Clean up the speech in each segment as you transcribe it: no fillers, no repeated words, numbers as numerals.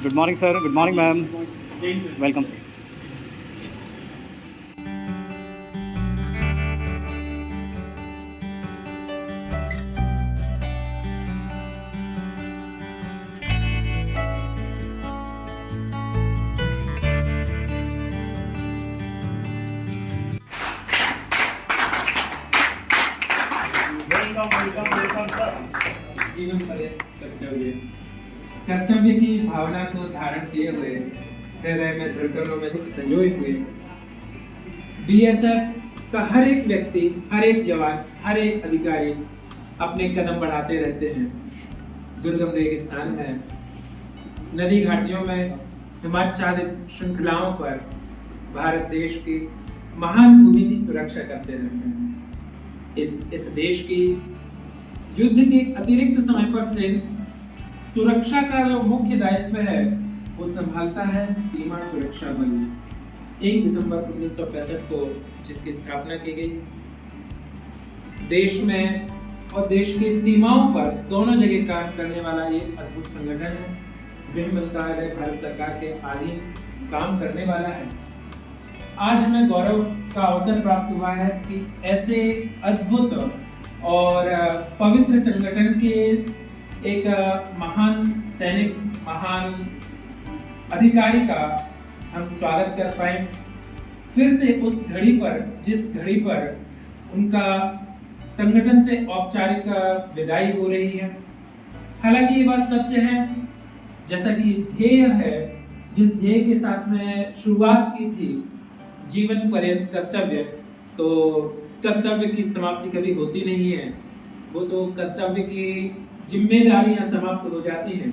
Good morning, sir. Good morning, ma'am. Welcome, sir. जीवन पर्यंत कर्तव्य की भावना को धारण किए हुए हृदय में धड़कनों में संजोए हुए बीएसएफ का हर एक व्यक्ति, हर एक जवान, हर एक अधिकारी अपने कदम बढ़ाते रहते हैं। दुर्गम रेगिस्तान में, नदी घाटियों में, हिमाच्छादित श्रृंखलाओं पर भारत देश की महान भूमि की सुरक्षा करते रहते हैं। इस देश की युद्ध के अतिरिक्त समय पर से सुरक्षा का जो मुख्य दायित्व है वो संभालता है सीमा सुरक्षा बल। 1 दिसंबर 1965 को जिसकी स्थापना की गई, देश में और देश की सीमाओं पर दोनों जगह काम करने वाला एक अद्भुत संगठन है। गृह मंत्रालय भारत सरकार के अधीन काम करने वाला है। आज हमें गौरव का अवसर प्राप्त हुआ है कि ऐसे अद्भुत और पवित्र संगठन के एक महान सैनिक, महान अधिकारी का हम स्वागत कर पाए। फिर से उस घड़ी पर, जिस घड़ी पर उनका संगठन से औपचारिक विदाई हो रही है। हालांकि ये बात सत्य है, जैसा कि ध्येय है, जिस ध्येय के साथ में शुरुआत की थी, जीवन पर्यंत कर्तव्य, तो कर्तव्य की समाप्ति कभी होती नहीं है। वो तो कर्तव्य की जिम्मेदारियां समाप्त हो जाती हैं।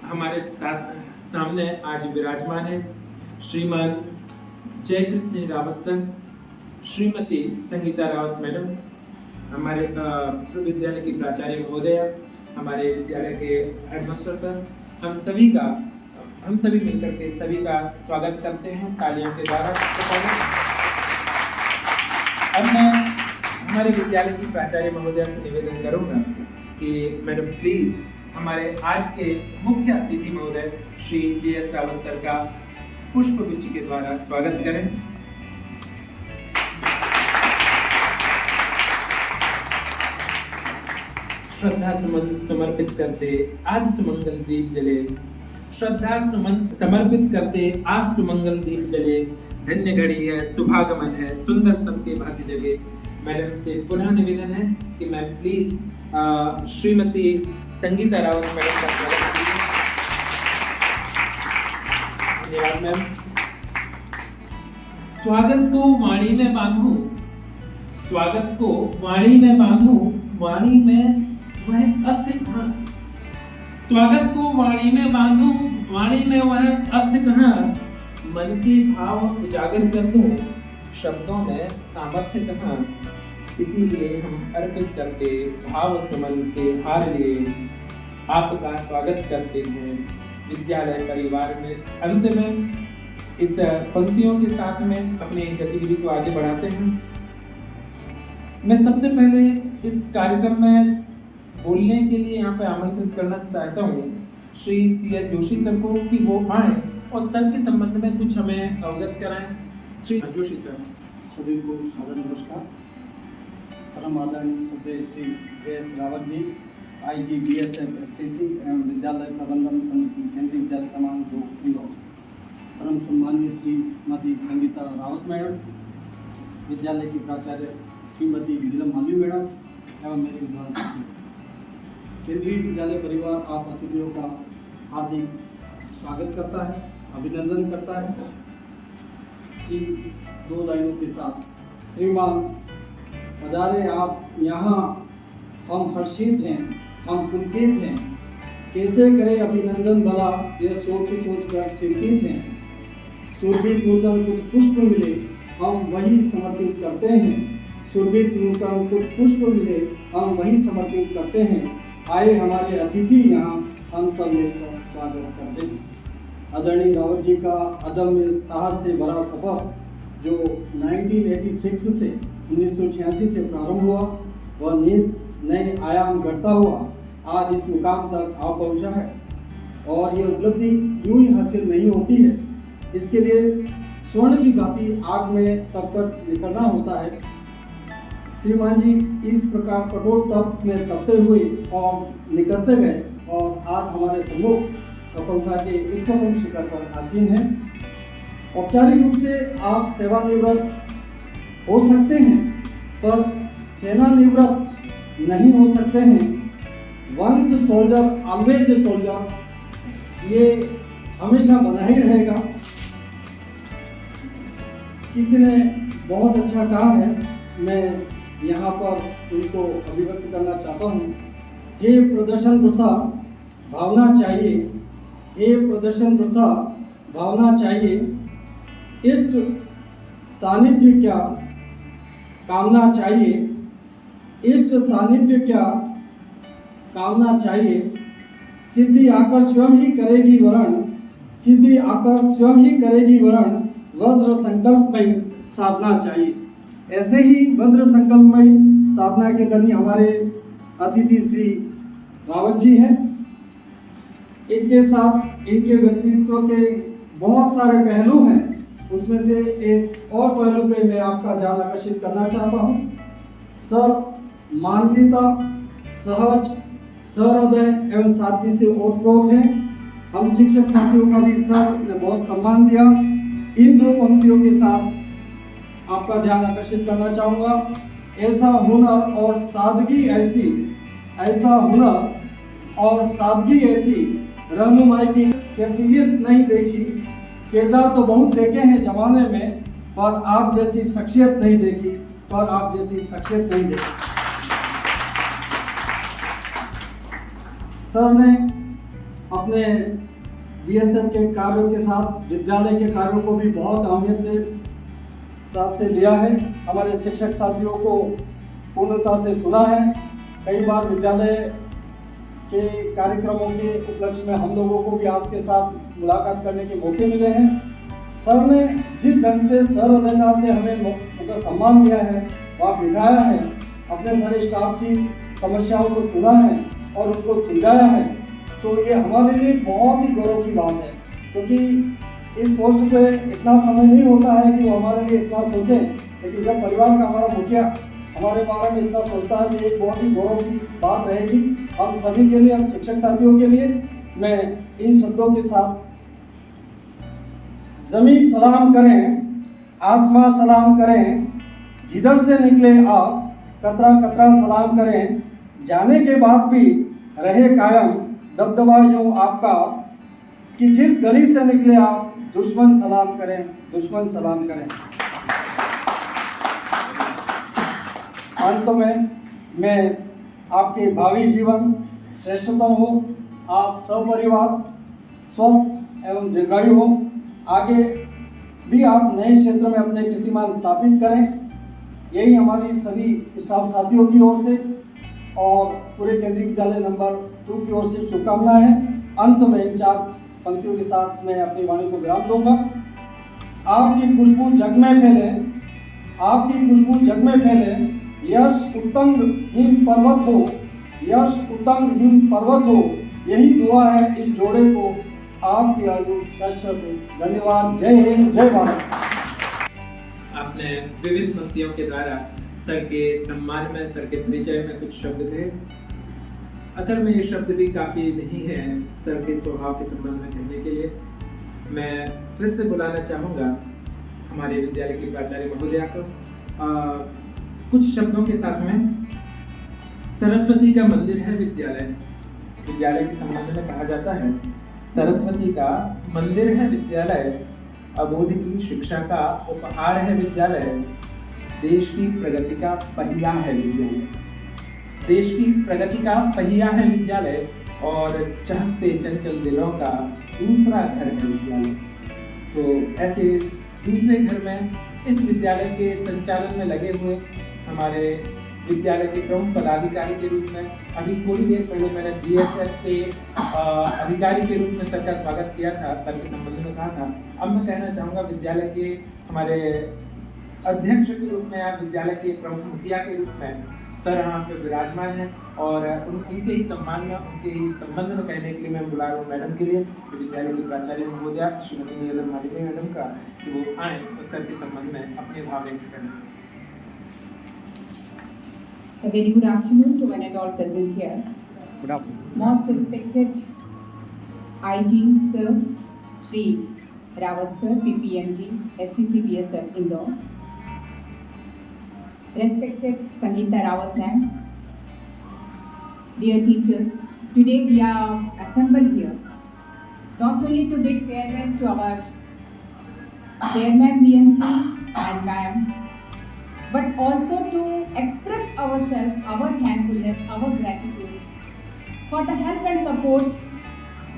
हमारे साथ सामने आज विराजमान है श्रीमान जयकृत सिंह रावत सर, श्रीमती संगीता रावत मैडम, हमारे विद्यालय की प्राचार्य महोदया, हमारे विद्यालय के हेडमास्टर सर, हम सभी मिलकर के सभी का स्वागत करते हैं तालियों के द्वारा। अब मैं हमारे विद्यालय की प्राचार्य महोदया से निवेदन करूंगा कि मैडम प्लीज हमारे आज के मुख्य अतिथि महोदय श्री JS रावत सर का पुष्प गुच्छ के द्वारा स्वागत करें। श्रद्धा सुमन समर्पित करते आज सुमंगल दीप जले, श्रद्धा सुमन समर्पित करते आज सुमंगल दीप जले। धन्य घड़ी है, शुभागमन है, सुंदर सबके भाग्य जगे। मैडम से पुनः निवेदन है कि ma'am please Shrimati Sangeeta Rawat madam का स्वागत कीजिए। धन्यवाद मैम। स्वागत को वाणी में बांधूं, स्वागत को वाणी में बांधूं, वाणी में वह अर्थ कहाँ। स्वागत को वाणी में बांधूं, वाणी में वह अर्थ कहाँ। मन के भाव उजागर कर दूं, शब्दों में सामर्थ्य कहाँ। इसीलिए हम अर्पित करते भाव सुमन के हार लिए आपका स्वागत करते हैं विद्यालय परिवार में। अंत में इस पंक्तियों के साथ में अपनी गतिविधि को आगे बढ़ाते हैं। मैं सबसे पहले इस कार्यक्रम में बोलने के लिए यहाँ पे आमंत्रित करना चाहता हूँ श्री CL जोशी सर को कि वो आए और सर के संबंध में कुछ हमें अवगत कराएं। श्री जोशी सर। सभी को सादर नमस्कार। परम आदरणीय Shri JS Rawat ji, IG BSF STC एवं विद्यालय प्रबंधन समिति केंद्रीय विद्यालय क्रमांक 2 इंदौर। परम सम्मानीय श्रीमती संगीता रावत मैडम, विद्यालय की प्राचार्य श्रीमती नीलम मालवी मैडम एवं मेरे विद्वान साथी। केंद्रीय विद्यालय परिवार आप अतिथियों का हार्दिक स्वागत करता है, अभिनंदन करता है। इन 2 लाइनों के साथ, श्रीमान पधारे आप यहाँ, हम हर्षित हैं, हम पुलकित हैं, कैसे करें अभिनंदन भला, ये सोच कर चिंतित हैं। सुरभित नूतन कुछ पुष्प मिले, हम वही समर्पित करते हैं। सुरभित नूतन कुछ पुष्प मिले, हम वही समर्पित करते हैं। आए हमारे अतिथि यहाँ, हम सब मिलकर स्वागत करते हैं। आदरणीय रावत जी का अदम्य साहस से भरा सफर जो 1986 से 1986 से प्रारंभ हुआ, वह नए आयाम गढ़ता हुआ आज इस मुकाम तक आ पहुंचा है। और ये उपलब्धि यूं ही हासिल नहीं होती है। इसके लिए स्वर्ण की भांति आग में तब तक निकलना होता है। श्रीमान जी इस प्रकार कठोर तप में तपते हुए और निकलते गए और आज हमारे सम्मुख सफलता के उच्चतम शिखर पर आसीन हैं। औपचारिक रूप से आप सेवानिवृत्त हो सकते हैं, पर सेनानिवृत्त नहीं हो सकते हैं। वंस सोल्जर ऑलवेज सोल्जर, ये हमेशा बना ही रहेगा। किसी ने बहुत अच्छा कहा है, मैं यहाँ पर उनको अभिव्यक्त करना चाहता हूँ। हे प्रदर्शन वृथा भावना चाहिए, हे प्रदर्शन वृथा भावना चाहिए, इष्ट सानिध्य क्या कामना चाहिए, इष्ट सानिध्य क्या कामना चाहिए। सिद्धि आकर स्वयं ही करेगी वरण, सिद्धि आकर स्वयं ही करेगी वरण, वज्र संकल्पमयी साधना चाहिए। ऐसे ही वज्र संकल्पमयी साधना के धनी हमारे अतिथि श्री रावत जी हैं। इनके साथ इनके व्यक्तित्व के बहुत सारे पहलू हैं, उसमें से एक और पहलू पे मैं आपका ध्यान आकर्षित करना चाहता हूँ। सर मानवीयता, सहज, सहृदय एवं सादगी से ओतप्रोत हैं। हम शिक्षक साथियों का भी सर ने बहुत सम्मान दिया। इन दो पंक्तियों के साथ आपका ध्यान आकर्षित करना चाहूँगा। ऐसा हुनर और सादगी ऐसी, ऐसा हुनर और सादगी ऐसी रहनुमाई की कैफियत नहीं देखी। किरदार तो बहुत देखे हैं जमाने में, पर आप जैसी शख्सियत नहीं देखी, पर आप जैसी शख्सियत नहीं देखी। सर ने अपने बीएसएफ के कार्यों के साथ विद्यालय के कार्यों को भी बहुत अहमियत से लिया है। हमारे शिक्षक साथियों को पूर्णता से सुना है। कई बार विद्यालय के कार्यक्रमों के उपलक्ष्य में हम लोगों को भी आपके साथ मुलाकात करने के मौके मिले हैं। सर ने जिस ढंग से सहृदयता से हमें उनका सम्मान दिया है, वहाँ बिठाया है, अपने सारे स्टाफ की समस्याओं को सुना है और उनको सुलझाया है, तो ये हमारे लिए बहुत ही गौरव की बात है। क्योंकि इस पोस्ट पे इतना समय नहीं होता है कि वो हमारे लिए इतना सोचें, लेकिन जब परिवार का हमारा मुखिया हमारे बारे में इतना सोचता है तो एक बहुत ही गौरव की बात रहेगी हम सभी के लिए, हम शिक्षक साथियों के लिए। मैं इन शब्दों के साथ, ज़मीन सलाम करें, आसमां सलाम करें, जिधर से निकले आप कतरा कतरा सलाम करें, जाने के बाद भी रहे कायम दबदबा यूं आपका, कि जिस गली से निकले आप दुश्मन सलाम करें, दुश्मन सलाम करें। अंत में मैं आपके भावी जीवन श्रेष्ठतम हो, आप सपरिवार स्वस्थ एवं दीर्घायु हो, आगे भी आप नए क्षेत्र में अपने कीर्तिमान स्थापित करें, यही हमारी सभी स्टाफ साथियों की ओर से और पूरे केंद्रीय विद्यालय नंबर 2 की ओर से शुभकामनाएं हैं। अंत में इन 4 पंक्तियों के साथ मैं अपनी वाणी को विराम दूंगा। आपकी खुशबू जग में फैले, आपकी खुशबू जग में फैले, यश उत्तंग हिम पर्वत हो, यश उत्तंग हिम पर्वत हो, यही दुआ है इस जोड़े को, आपकी आयु शाश्वत हो। धन्यवाद। जय हिंद, जय भारत। आपने विविध पंक्तियों के द्वारा सर के सम्मान में, सर के परिचय में कुछ शब्द थे। असल में ये शब्द भी काफ़ी नहीं है सर के स्वभाव के संबंध में कहने के लिए। मैं फिर से बुलाना चाहूँगा हमारे विद्यालय के प्राचार्य महोदया को कुछ शब्दों के साथ में। सरस्वती का मंदिर है विद्यालय, विद्यालय के संबंध में कहा जाता है सरस्वती का मंदिर है विद्यालय, अबोध की शिक्षा का उपहार है विद्यालय, देश की प्रगति का पहिया है विद्यालय, देश की प्रगति का पहिया है विद्यालय, और चहकते चंचल दिलों का दूसरा घर है विद्यालय। तो ऐसे दूसरे घर में इस विद्यालय के संचालन में लगे हुए हमारे विद्यालय के प्रमुख पदाधिकारी के रूप में, अभी थोड़ी देर पहले मैंने बीएसएफ के अधिकारी के रूप में सर का स्वागत किया था, सर के संबंध में कहा था। अब मैं कहना चाहूँगा विद्यालय के हमारे अध्यक्ष के रूप में या विद्यालय के प्रमुख मुखिया के रूप में सर यहाँ पे विराजमान हैं और उनके ही सम्मान में, उनके ही संबंध में कहने के लिए मैं बुला रहा हूँ मैडम के लिए, विद्यालय की प्राचार्य महोदया श्रीमती नीलम मालिनी मैडम का, कि वो आए और सर के संबंध में अपने भाव व्यक्त करें। A very good afternoon to one and all present here. Good afternoon. Most respected IG Sir, Shri Rawat Sir, PPMG, STC BSF Indore. Respected Sangeeta Rawat ma'am, dear teachers, today we are assembled here not only to bid farewell to our chairman BMC and ma'am, but also to express ourselves, our thankfulness, our gratitude for the help and support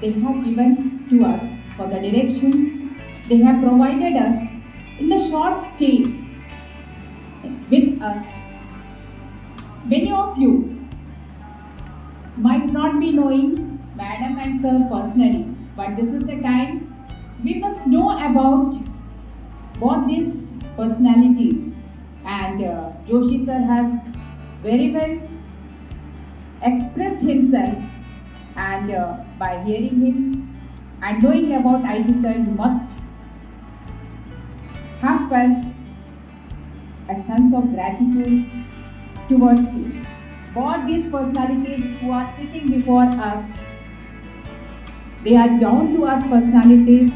they have given to us, for the directions they have provided us in the short stay with us. Many of you might not be knowing Madam and Sir personally, but this is a time we must know about both these personalities. And Joshi sir has very well expressed himself, and by hearing him and knowing about IG sir, you must have felt a sense of gratitude towards him. Both these personalities who are sitting before us, they are down to earth personalities,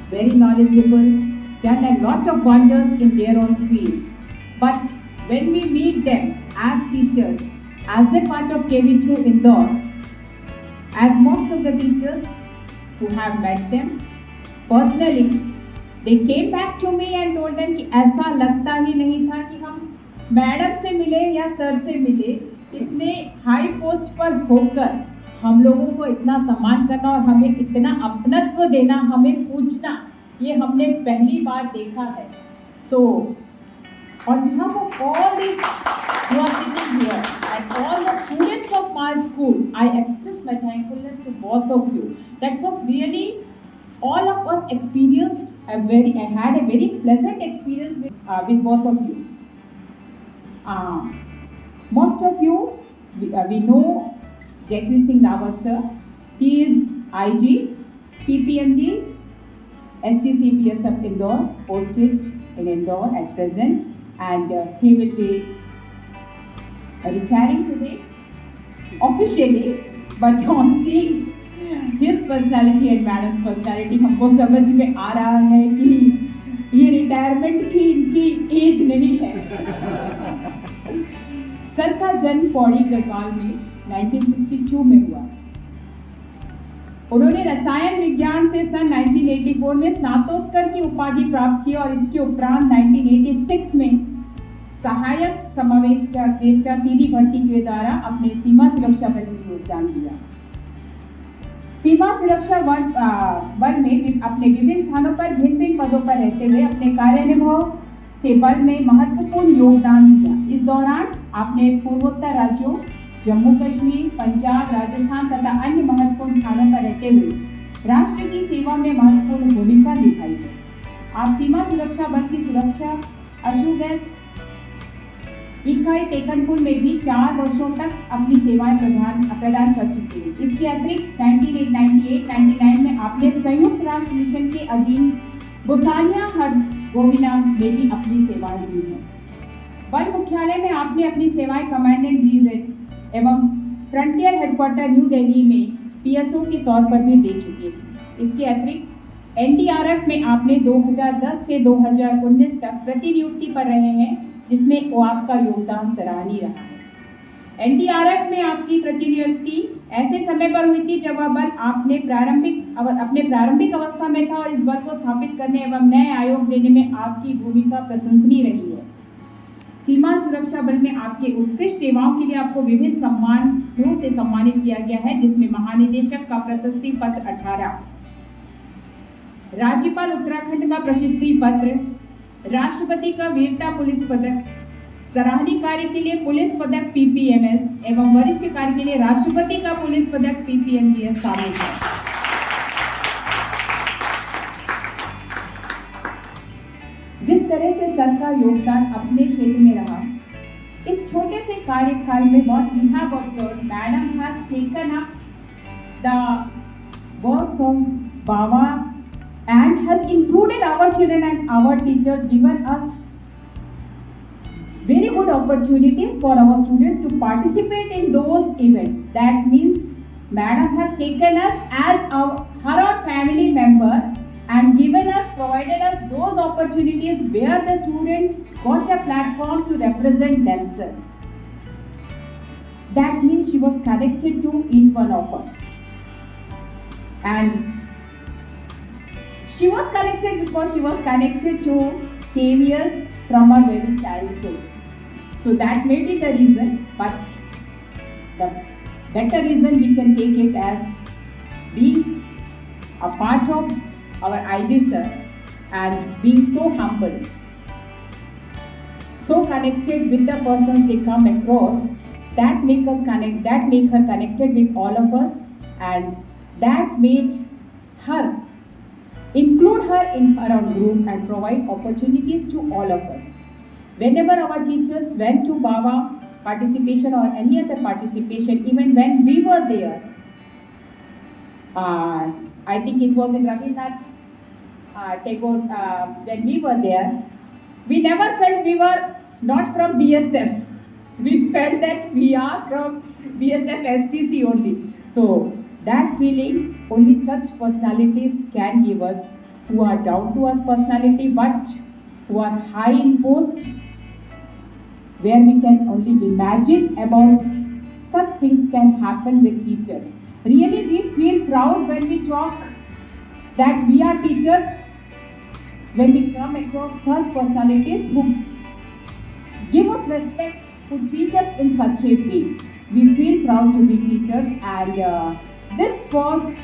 very knowledgeable, done a lot of wonders in their own fields. But when we meet them as teachers, as a part of KV2 Indore, as most of the teachers who have met them personally, they came back to me and told them कि ऐसा लगता ही नहीं था कि हम madam से मिले या सर से मिले, इतने हाई पोस्ट पर होकर हम लोगों को इतना सम्मान करना और हमें इतना अपनत्व देना, हमें पूछना, ये हमने पहली बार देखा है. So, on behalf of all these who are sitting here and all the students of my school, I express my thankfulness to both of you. That was really, all of us experienced I had a very pleasant experience with both of you. Most of you, we know Jagmeet Singh Rawat sir. He is IG, PPMG, STC BSF Indore, posted in Indore at present, and he will be retiring today officially, but on seeing his personality and madam's personality, हमको समझ में आ रहा है कि ये retirement की इनकी as नहीं है. सर का जन्म पौड़ी गढ़वाल में 1962 में हुआ. उन्होंने रसायन विज्ञान से सन 1984 में स्नातकोत्तर की उपाधि प्राप्त की और इसके उपरांत 1986 में सहायक समावेष्टा सीधी भर्ती के द्वारा अपने सीमा सुरक्षा बल में योगदान दिया. सीमा सुरक्षा बल में अपने विभिन्न स्थानों पर भिन्न भिन्न पदों पर रहते हुए अपने कार्यानुभव से बल में महत्वपूर्ण योगदान दिया. इस दौरान आपने पूर्वोत्तर राज्यों जम्मू कश्मीर, पंजाब, राजस्थान तथा अन्य महत्वपूर्ण स्थानों पर रहते हुए राष्ट्र की सेवा में महत्वपूर्ण भूमिका निभाई है. आप सीमा सुरक्षा बल की सुरक्षा अशु गैस इकाई टेकनपुर में भी 4 वर्षों तक अपनी सेवाएं प्रदान कर चुके हैं. इसके अतिरिक्त 1998-99 में आपने संयुक्त राष्ट्र मिशन के अधीन बोस्निया हर्ज़गोविना में भी अपनी सेवाएं दी हैं. बल मुख्यालय में आपने अपनी सेवाएं कमांडेंट जीजेड एवं फ्रंटियर हेडक्वार्टर न्यू दिल्ली में PSO के तौर पर भी दे चुके हैं. इसके अतिरिक्त NDRF में आपने 2010 से 2019 तक प्रतिनियुक्ति पर रहे हैं, जिसमें वो आपका योगदान सराहनीय रहा है. NDRF में आपकी प्रतिनियुक्ति ऐसे समय पर हुई थी जब वह बल अपने प्रारंभिक अवस्था में था और इस बल को स्थापित करने एवं नए आयोग देने में आपकी भूमिका प्रशंसनीय रही है. सीमा सुरक्षा बल में आपके उत्कृष्ट सेवाओं के लिए आपको विभिन्न सम्मानों से सम्मानित किया गया है, जिसमें महानिदेशक का प्रशस्ति पत्र 18, राज्यपाल उत्तराखंड का प्रशस्ति पत्र, राष्ट्रपति का वीरता पुलिस पदक, सराहनीय कार्य के लिए पुलिस पदक PPMS एवं वरिष्ठ कार्य के लिए राष्ट्रपति का पुलिस पदक PPMGS शामिल है. जिस तरह से सर का योगदान अपने क्षेत्र में रहा, इस छोटे से कार्यकाल में what we have observed, Madam has taken up the works of Baba and has included our children and our teachers, given us very good opportunities for our students to participate in those events. That means Madam has taken us as her family member and provided us those opportunities where the students got a platform to represent themselves. That means she was connected to each one of us. And she was connected because she was connected to KVS from her very childhood. So that may be the reason, but the better reason we can take it as being a part of our IG sir and being so humble, so connected with the persons they come across, that make her connected with all of us, and that made her include her in her own group and provide opportunities to all of us. Whenever our teachers went to Baba participation or any other participation, even when we were there, I think it was in Rabindranath Tagore, when we were there, we never felt we were not from BSF. We felt that we are from BSF STC only. So that feeling only such personalities can give us, who are down to earth personality but who are high in post, where we can only imagine about such things can happen with teachers. Really, we feel proud when we talk that we are teachers, when we come across such personalities who give us respect, who teach us in such a way. We feel proud to be teachers, and this was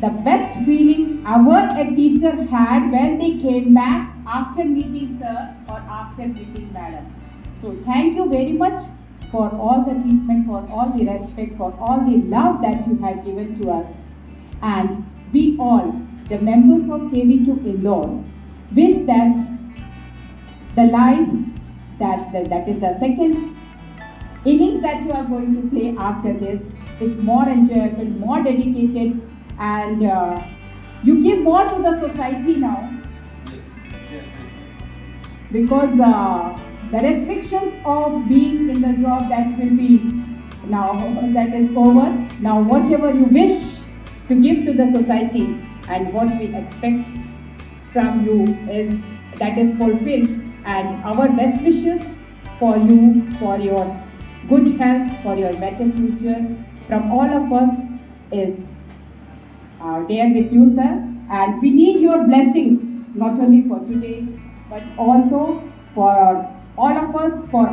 the best feeling ever a teacher had when they came back after meeting sir or after meeting madam. So thank you very much for all the treatment, for all the respect, for all the love that you have given to us. And we all, the members of KV2 Indore, wish that the life, that is the second innings that you are going to play after this, is more enjoyable, more dedicated, and you give more to the society now. Because the restrictions of being in the job, that will be now, that is over. Now whatever you wish to give to the society and what we expect from you is that is fulfilled, and our best wishes for you, for your good health, for your better future from all of us is there with you, sir. And we need your blessings, not only for today but also for all of us, for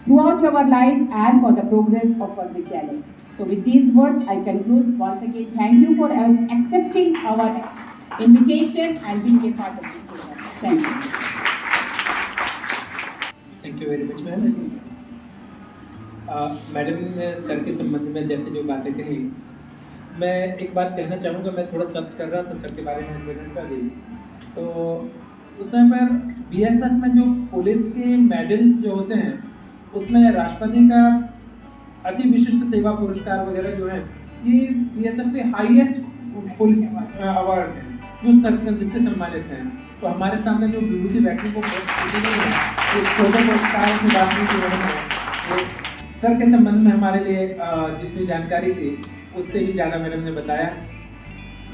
throughout our life and for the progress of our Vidyalaya. So with these words, I conclude. Once again, thank you for accepting our invitation and being a part of this program. Thank you. Thank you very much ma'am. Madam ने sir के संबंध में जैसे जो बातें कही, मैं एक बात कहना चाहूँगा। मैं थोड़ा सर्च कर रहा था सर के बारे में इन्फॉर्मेशन का भी, तो उस समय पर बीएसएफ में जो पुलिस के मेडल्स जो होते हैं, उसमें राष्ट्रपति का अति विशिष्ट सेवा पुरस्कार वगैरह जो है, ये बीएसएफ के हाईएस्ट पुलिस अवार्ड है जो सर जिससे सम्मानित हैं। तो हमारे सामने जो विभूति व्यक्ति को छोटे पुरस्कार की बात नहीं की है, सर के संबंध में हमारे लिए जितनी जानकारी थी उससे भी ज़्यादा मैडम ने बताया।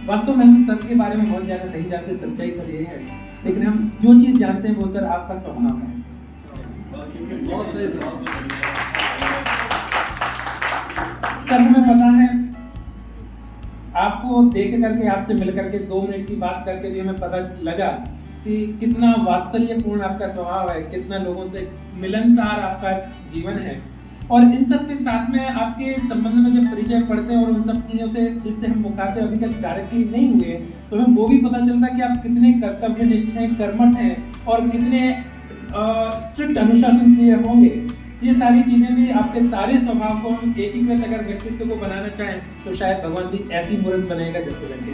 वास्तव में हम सर के बारे में बहुत ज़्यादा नहीं जानते, सच्चाई सर ये है, लेकिन हम जो चीज़ जानते हैं वो सर आपका स्वभाव है। सर हमें पता है, आपको देख करके, आपसे मिल करके 2 मिनट की बात करके भी हमें पता लगा कि कितना वात्सल्यपूर्ण आपका स्वभाव है, कितना लोगों से मिलनसार आपका जीवन है। और इन सब के साथ में आपके संबंध में जब परिचय पढ़ते हैं और उन सब चीज़ों से जिससे हम मुखातिब अभी तक डायरेक्टली नहीं हुए, तो हमें वो भी पता चलता है कि आप कितने कर्तव्यनिष्ठ हैं, कर्मठ हैं और कितने स्ट्रिक्ट अनुशासन प्रिय होंगे। ये सारी चीज़ें भी आपके सारे स्वभाव को हम एकीकृत अगर व्यक्तित्व को बनाना चाहें तो शायद भगवान भी ऐसी मूर्त बनेगा जैसे लगे।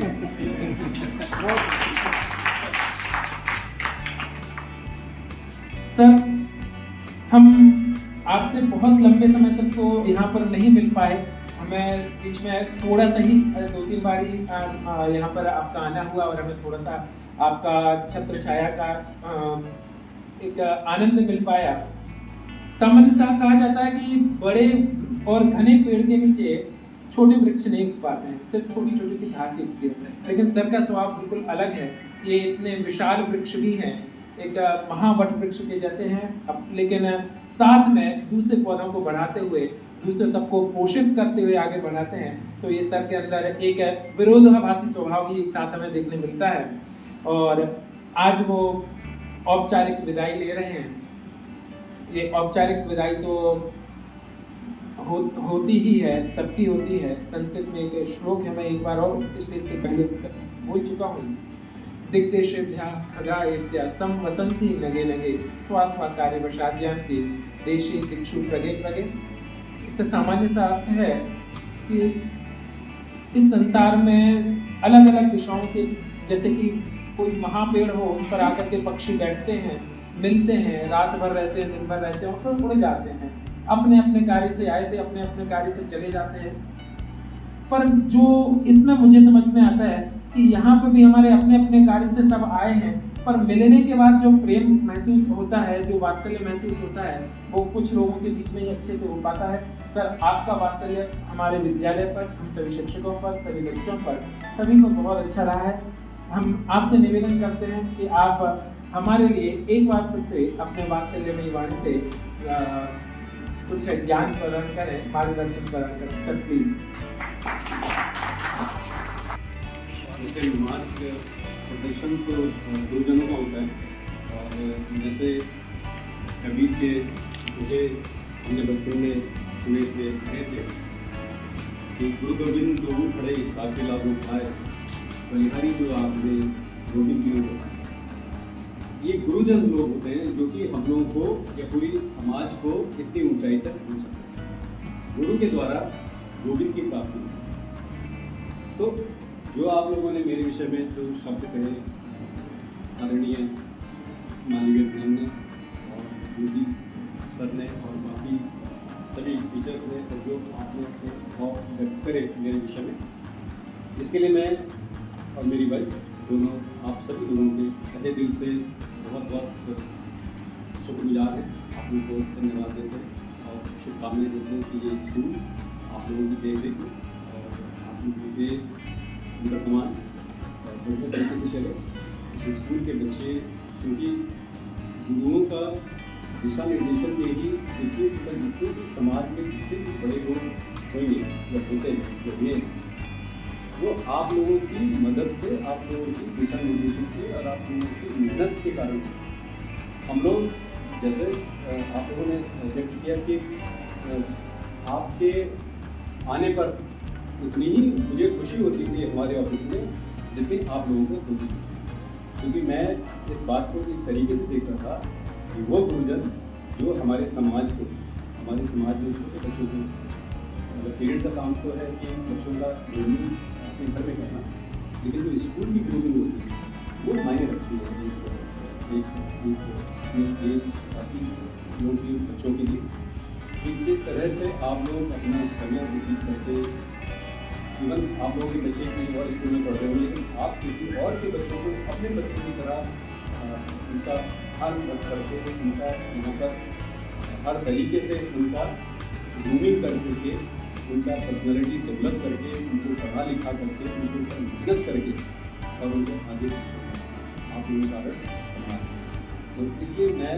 सर हम आपसे बहुत लंबे समय तक तो यहाँ पर नहीं मिल पाए, हमें बीच में थोड़ा सा ही 2-3 बार ही यहाँ पर आपका आना हुआ और हमें थोड़ा सा आपका छत्र छाया का एक आनंद मिल पाया। सामान्यतः कहा जाता है कि बड़े और घने पेड़ के नीचे छोटे वृक्ष नहीं उग पाते हैं, सिर्फ छोटी छोटी सी घास ही उगती है, लेकिन सर का स्वभाव बिल्कुल अलग है। ये इतने विशाल वृक्ष भी हैं, एक महावट वृक्ष के जैसे हैं, लेकिन साथ में दूसरे पौधों को बढ़ाते हुए, दूसरे सबको पोषित करते हुए आगे बढ़ाते हैं। तो ये सर के अंदर एक विरोधाभासी स्वभाव भी एक साथ हमें देखने मिलता है। और आज वो औपचारिक विदाई ले रहे हैं। ये औपचारिक विदाई तो होती ही है, सबकी होती है। संस्कृत में एक श्लोक है, मैं एक बार और इस स्टेज से पहले बोल चुका हूँ। दिक्तेशेभ्यः खगायेभ्यः संवसन्ति नगे नगे स्वास्वाकार्यवशाद्यान्ति देशे दिक्षु प्रगे प्रगे। इसका सामान्य सा अर्थ है कि इस संसार में अलग अलग दिशाओं से, जैसे कि कोई महापेड़ हो, उस पर आकर के पक्षी बैठते हैं, मिलते हैं, रात भर रहते हैं, दिन भर रहते हैं और फिर उड़ जाते हैं। अपने अपने कार्य से आए थे, अपने अपने कार्य से चले जाते हैं। पर जो इसमें मुझे समझ में आता है कि यहाँ पे भी हमारे अपने अपने कार्य से सब आए हैं, पर मिलने के बाद जो प्रेम महसूस होता है, जो वात्सल्य महसूस होता है, वो कुछ लोगों के बीच में ही अच्छे से हो पाता है। सर, आपका वात्सल्य हमारे विद्यालय पर, हम सभी शिक्षकों पर, सभी बच्चों पर, सभी को बहुत अच्छा रहा है। हम आपसे निवेदन करते हैं कि आप हमारे लिए एक बार फिर से अपने वात्सल्यमयी वाणी से कुछ ज्ञान प्रदान करें, मार्गदर्शन प्रदान करें। Sir please. जैसे मार्ग प्रदर्शन तो गुरुजनों का होता है, और जैसे कबीर के मुझे हमने बचपन में सुने थे कि गुरु गोविंद दो खड़े ताकि लागू पाए, बलिहारी जो आपने गोविंद की होता है। ये गुरुजन लोग होते हैं जो कि हम लोगों को या पूरी समाज को इतनी ऊंचाई तक पहुंचा सकते हैं। गुरु के द्वारा गोविंद की प्राप्ति। तो जो आप लोगों ने मेरे विषय में जो शब्द कहे, आदरणीय माननीय मैम ने और दूसरी सर ने और बाकी सभी टीचर्स ने, और जो आपने अपने भाव व्यक्त करे मेरे विषय में, इसके लिए मैं और मेरी वाइफ दोनों आप सभी लोगों के तहे दिल से बहुत बहुत शुक्रगुजार हैं। आप लोगों को धन्यवाद देते हैं और शुभकामनाएं देते हैं कि ये स्कूल आप लोगों की देख रेख और आप लोगों के वर्तमान बढ़िया तरीके से चले। इस स्कूल के बच्चे, क्योंकि गुरुओं का दिशा निर्देशन में ही देखिए जितने भी समाज में जितने भी बड़े लोग होंगे या होते हैं जो हुए, वो आप लोगों की मदद से, आप लोगों की दिशा निर्देशन से और आप लोगों की मेहनत के कारण हम लोग, जैसे आप लोगों ने व्यक्त किया कि आपके आने पर उतनी ही मुझे खुशी होती थी हमारे ऑफिस में जितनी आप लोगों को होती थी, क्योंकि मैं इस बात को इस तरीके से देख रहा था कि वो गुरुजन जो हमारे समाज को, हमारे समाज में छोटे बच्चों को, मतलब पेरेंट्स का काम तो है कि बच्चों का ग्रूमिंग अपने घर में करना, लेकिन जो स्कूल की ग्रूमिंग होती है वो मायने रखती है एक देशवासी लोगों की बच्चों के लिए कि किस तरह से आप लोग अपना समय व्यतीत करके, इवन आप लोगों के बच्चे कहीं और स्कूल में पढ़ रहे हो, लेकिन आप किसी और के बच्चों को अपने बच्चों की तरह उनका ध्यान रख करके, उनका यहाँ पर हर तरीके से उनका ग्रूमिंग करके, उनका पर्सनैलिटी डेवलप करके, उनको पढ़ा लिखा करके, उनके ऊपर मेहनत करके और उनको आगे आप लोगों का समाज। तो इसलिए मैं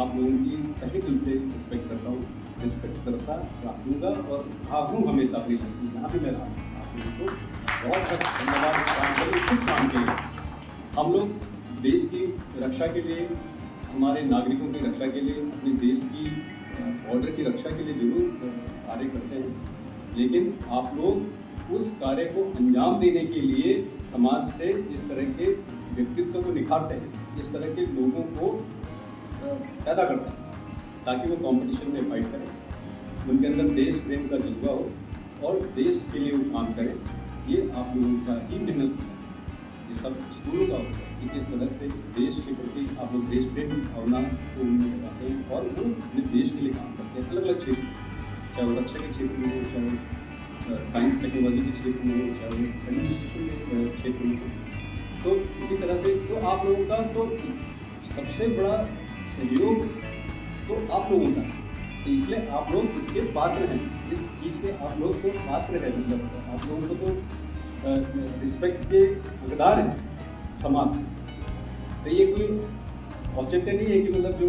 आप लोगों की तहे दिल से रिस्पेक्ट करता हूँ, रिस्पेक्ट करता रखूँगा और हूँ हमेशा अपनी लाइफ जहाँ भी मैं रहा हूँ। आप लोगों को बहुत धन्यवाद काम करें कुछ काम के लिए। हम लोग देश की रक्षा के लिए, हमारे नागरिकों की रक्षा के लिए, अपने देश की बॉर्डर की रक्षा के लिए जरूर कार्य करते हैं, लेकिन आप लोग उस कार्य को अंजाम देने के लिए समाज से इस तरह के व्यक्तित्व को निखारते हैं, इस तरह के लोगों को पैदा करते हैं ताकि वो कंपटीशन में फाइट करें, उनके अंदर देश प्रेम का जज्बा हो और देश के लिए वो काम करें। ये आप लोगों का ही मेहनत, ये सब स्कूलों का होता है कि किस तरह से देश के प्रति आप लोग देश प्रेम भावना को उनमें लगाते हैं और वो अपने देश के लिए काम करते हैं। क्षेत्र, चाहे वो रक्षा के क्षेत्र में हो, चाहे वो साइंस टेक्नोलॉजी के क्षेत्र में हो, चाहे वो एडमिनिस्ट्रेशन के क्षेत्र में हो। तो इसी तरह से तो आप लोगों का तो सबसे बड़ा सहयोग तो आप लोगों का, तो इसलिए आप लोग इसके पात्र हैं, इस चीज़ के आप लोग तो पात्र हैं, मतलब आप लोगों को तो रिस्पेक्ट के हकदार हैं समाज। तो ये कोई औचित्य नहीं है कि मतलब जो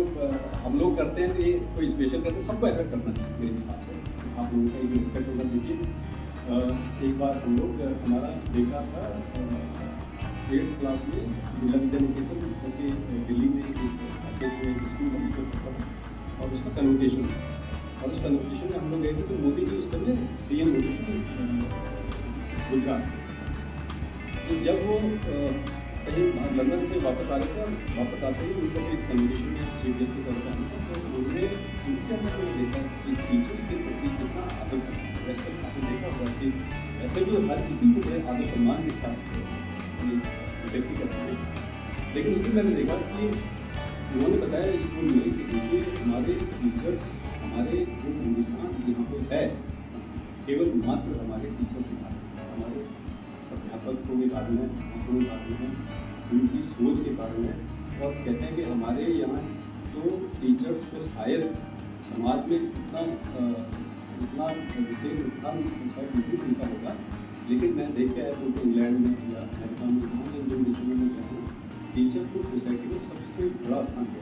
हम लोग करते हैं तो ये कोई स्पेशल करते हैं, सबको ऐसा करना चाहिए मेरे हिसाब से। आप लोगों का एक रिस्पेक्ट होगा। देखिए एक बार हम लोग हमारा देखा था 8th क्लास में जिला विद्या निकेतन क्योंकि दिल्ली में एक स्कूल था और उसका कन्वोकेशन, और उस कन्वोकेशन में हम लोग गए थे तो मोदी जी उस समय CM होते थे गुजरात। तो जब वो कहीं लंदन से वापस आ रहे थे और वापस आते ही उनको इस कन्वोकेशन में चीफ गेस्ट के तौर पर आना था, तो उन्होंने उनके अंदर मैंने देखा कि टीचर्स के प्रति कितना आदर सम्मान। वैसे आपने देखा होगा कि ऐसे भी हर किसी को बड़े आदर सम्मान के साथ व्यक्ति करते हैं, लेकिन उसमें मैंने देखा कि उन्होंने बताया स्कूल में कि देखिए हमारे टीचर्स, हमारे जो हिंदुस्तान यहाँ पे है केवल मात्र हमारे टीचर्स के कारण, हमारे अध्यापक को भी कारण है, छात्रों के कारण है, उनकी सोच के कारण है। और कहते हैं कि हमारे यहाँ तो टीचर्स को शायद समाज में इतना विशेष स्थान शायद नहीं मिलता होगा, लेकिन मैं देख के आया तो इंग्लैंड में या अमेरिका में जहाँ के जो देशों में कहूँ टीचर को सोसाइटी में सबसे बड़ा स्थान है,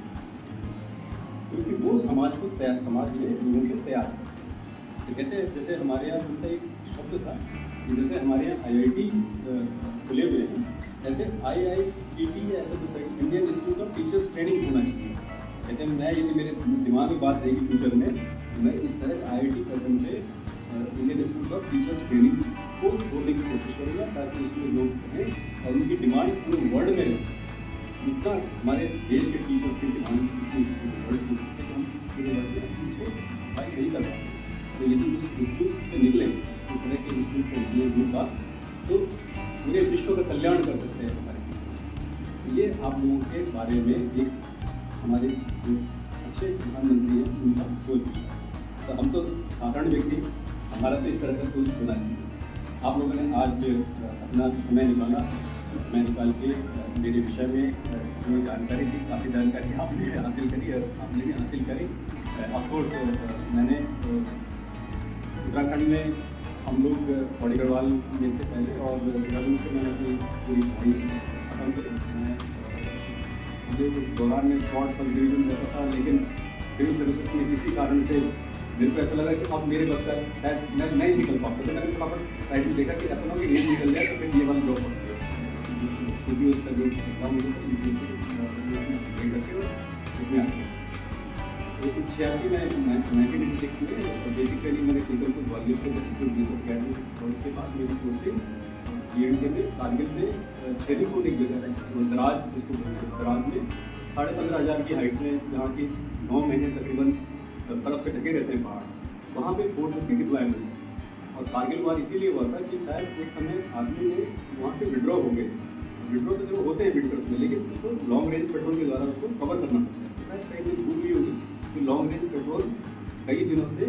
क्योंकि वो समाज को समाज में लोगों को तैयार करते हैं। तो कहते हैं जैसे हमारे यहाँ उनका एक शब्द था कि जैसे हमारे यहाँ IIT खुले हुए हैं, ऐसे IITT ऐसा कुछ Indian institute of teachers training होना चाहिए। कहते हैं मैं यदि मेरे दिमाग में बात रहेगी फ्यूचर में, मैं इस तरह IIT कदम पे Indian institute of teachers training को खोलने की कोशिश करूँगा ताकि उसमें लोग रहें और उनकी डिमांड पूरे वर्ल्ड में रहे। जितना हमारे देश के टीचर्स की डिमांड वर्ल्ड की हम पूरे वर्ल्ड में उसको फाइट नहीं कर पाते। तो यदि उस इंस्टीट्यूट से निकले, इस तरह के इंस्टीट्यूट से निकले ग्रुप का, तो पूरे विश्व का कल्याण कर सकते हैं हमारे। तो ये आप लोगों के बारे में एक हमारे जो अच्छे प्रधानमंत्री हैं उनका सोच। तो हम तो साधारण व्यक्ति, हमारा तो इस तरह का सोच होना चाहिए। आप लोगों ने आज अपना समय निकाला, मैं निकाल के मेरे विषय में जो जानकारी थी, काफ़ी जानकारी आपने हासिल करी और आपने भी हासिल करी। ऑफकोर्स मैंने उत्तराखंड में हम लोग बड़ी गढ़वाल में थे पहले, और देहरादून से मैंने अपनी पूरी पढ़ाई खत्म की। मुझे उस दौरान में शॉर्ट फर्स्ट डिवीजन रहता था, लेकिन सिविल सर्विसेज में किसी कारण से मेरे को ऐसा लगा कि अब मेरे बस का शायद मैं नहीं निकल पाता। तो मैंने फटाफट साइड में देखा कि ऐसा ना हो कि रेंज निकल जाए तो फिर ये वाला जॉब पड़ती है। CBS का जो एग्जाम होता है उसमें आता है। तो 86 में 1986 में बेसिक ट्रेनिंग मैंने क्रिकल को ग्वालियर से अकेडमी, और उसके बाद मेरी पोस्टिंग DNK में कारगिल में शेरीपुर एक जगह है दराज, जिसको दराज में 15,500 की हाइट में, जहाँ की 9 महीने तकरीबन बर्फ से ढके रहते हैं पहाड़, वहाँ पे फोर्सेस की डिप्लॉयमेंट। और कारगिल वार इसीलिए हुआ था कि शायद उस समय आदमी ने वहाँ से विड्रॉ हो गए। विड्रॉ तो जो होते हैं विंटर्स में, लेकिन उसको लॉन्ग रेंज पेट्रोल के द्वारा उसको कवर करना पड़ता है। शायद कहीं भूल गई होगी कि लॉन्ग रेंज पेट्रोल कई दिनों से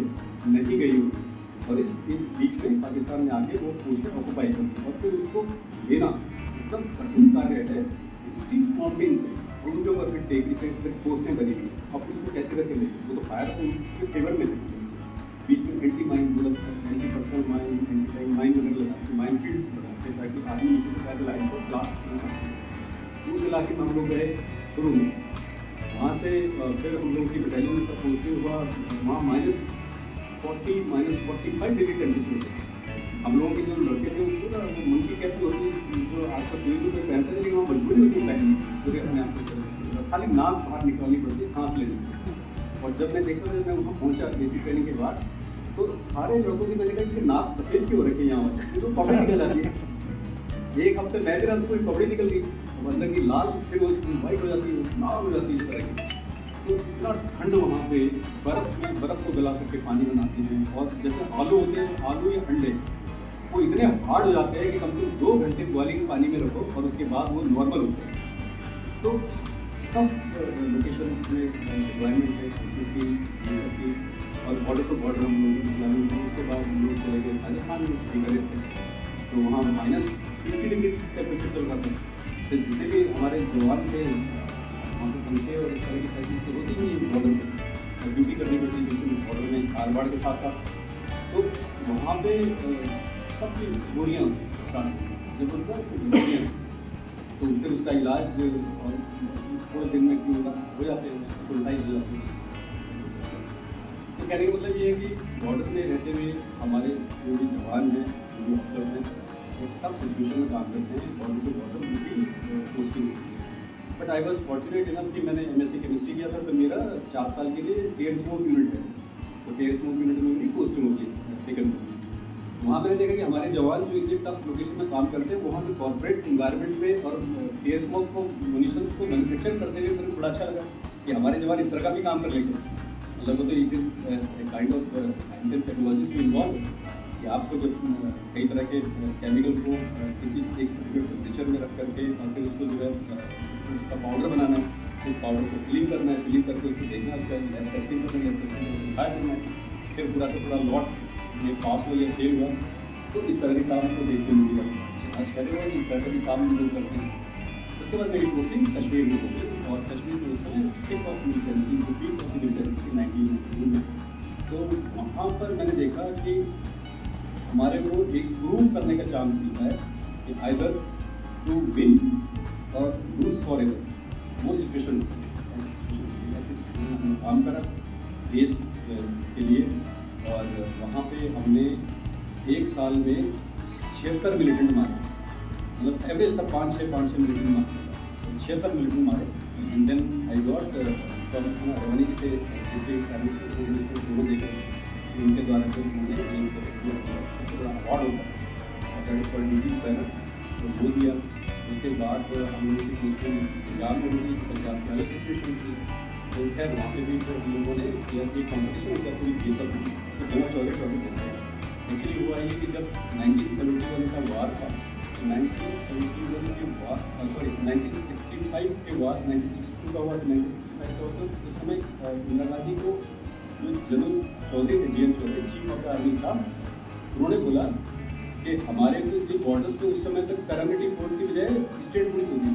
नहीं गई होगी, और इस बीच में पाकिस्तान में आके वो पोस्टें ऑक्यूपाई करती है, और फिर उसको लेना एकदम कठिन कार्य है। स्टील माउंटेन से उनके ऊपर फिर टेकरी पे फिर पोस्टें बनी हुई, अब उसको कैसे करके लेंगे? वो तो फायर तो उसके फेवर में थे। बीच में एंटी माइन, मतलब एंटी माइन, एंटी माइन वगैरह लगाते, माइन फील्ड बनाते ताकि आदमी नीचे से पैदल लाइन को ब्लास्ट। उस इलाके में हम लोग गए शुरू में, वहाँ से फिर हम लोग की बटालियन का पोस्टिंग हुआ, वहाँ -40 -45 डिग्री टेम्परेचर। हम लोगों के जो लड़के थे उसको ना मुंशी कैसे होती है, जो आजकल स्वेटर पे पहनते थे, लेकिन वहाँ मजबूरी होती है पहनने, पूरे अपने आप को खाली नाक बाहर निकालनी पड़ती है सांस लेने। और जब मैं देखता था, मैं वहाँ पहुँचा बेसिक ट्रेनिंग के बाद, तो सारे लोगों की मैंने कहा कि नाक सफ़ेद क्यों रखी यहाँ पर, तो पगड़ी निकल जाती है। एक हफ्ते मैं भी रहा तो कोई पगड़ी निकल गई, और अंदर की लाल फिर वो वाइट हो जाती है, लाल हो जाती है इस तरह की। तो इतना ठंड वहाँ पे, बर्फ़ को गला करके पानी बनाते हैं, और जैसे आलू होते हैं, आलू या अंडे वो इतने हार्ड हो जाते हैं कि कम से कम 2 घंटे बॉइलिंग पानी में रखो और उसके बाद वो नॉर्मल होते हैं। तो सब लोकेशन में डिप्लॉयमेंट है की और बॉर्डर टू बॉर्डर हम लोग उसके बाद हम लोग चले गए राजस्थान में भी करे थे, तो वहाँ -50 डिग्री टेम्परेचर चल रहा था। तो जितने भी हमारे जवान थे वहाँ पे पंखे और इस तरह की फैसिलिटी होती नहीं है बॉर्डर पर, और ड्यूटी करनी पड़ती है क्योंकि बॉर्डर में आर-बाड़ के साथ था। तो वहाँ पे सबकी गोलियाँ ज़बरदस्त गोलियाँ, तो फिर उसका इलाज और थोड़े दिन में क्यों हो जाते हैं, फुलटाइज हो जाते हैं। तो कहने का मतलब ये है कि बॉर्डर में रहते हुए हमारे जो भी जवान हैं, जो अफसर हैं, वो सब सिचुएशन में काम करते हैं। बॉर्डर टू बॉर्डर उनकी पोस्टिंग होती है। But I was fortunate enough कि मैंने MSc केमिस्ट्री किया था, तो मेरा 4 साल के लिए एयर स्मोक यूनिट है, तो एयर स्मोक यूनिट में मेरी पोस्टिंग होती है सेकंड में। वहाँ मैंने देखा कि हमारे जवान जो एक टफ लोकेशन में काम करते हैं, वहाँ पे कॉर्पोरेट इन्वायरमेंट में और एयर स्मोक को म्यूनिशंस को मैन्युफैक्चर करते हुए मेरे को बड़ा अच्छा लगा कि हमारे जवान इस तरह का भी काम कर लेते हैं। मतलब वो तो it is kind of Indian technology से इन्वॉल्व कि आपको जब कई तरह के केमिकल को किसी एक टेम्परेचर में रख करके और फिर उसको जो है उसका पाउडर बनाना है, उस पाउडर को फिलिंग करना है, फिलिंग करके उसको देखना है, उसका लैब टेस्टिंग करना है, लैब टेस्टिंग में दिखाया करना है, फिर पूरा का पूरा लॉट ये पास हो या फेल हुआ। तो इस तरह के काम को देखते मिलेगा आज करे हुए इस तरह के काम हम लोग करते हैं। उसके बाद मेरी पोस्टिंग कश्मीर में हो गई, और कश्मीर में उस समय टिप ऑफ मिलिटेंसी को पीक ऑफ मिलिटेंसी 1992 में। तो वहाँ पर मैंने देखा कि हमारे को एक प्रूव करने का चांस मिलता है कि आइदर टू विन और लूज फॉर एवर, वो सिचुएशन काम करा देश के लिए। और वहाँ पे हमने एक साल में 76 मिलिटेंट मारे, मतलब एवरेज था 5-6 मिलिटेंट मारे, 76 मिलिटेंट मारे। एंड देन आई गॉट रवानी जी थे दोनों देखे, उनके द्वारा फिर उन्होंने बड़ा अवार्ड होता है तो वो दिया। उसके बाद हम लोगों की पंजाब में भी 50 सिचुएशन थी, तो खैर वहाँ पे भी फिर हम लोगों ने किया कि कॉम्पिटिशन होता पूरी ये सब तो जमा चौधरी ट्रॉफी देते हैं। एक्चुअली हुआ ये कि जब 1971 का वार था, 1971 के वार 1965 के वार 1962 का वार 1965 का होता, उस समय इंदिरा गांधी को जो जनरल चौधरी थे, GN Chaudhary, chief of the army साहब, उन्होंने बोला कि हमारे जो बॉर्डर्स पे उस समय तक पैरामिलिट्री फोर्स की बजाय स्टेट पुलिस होती थी।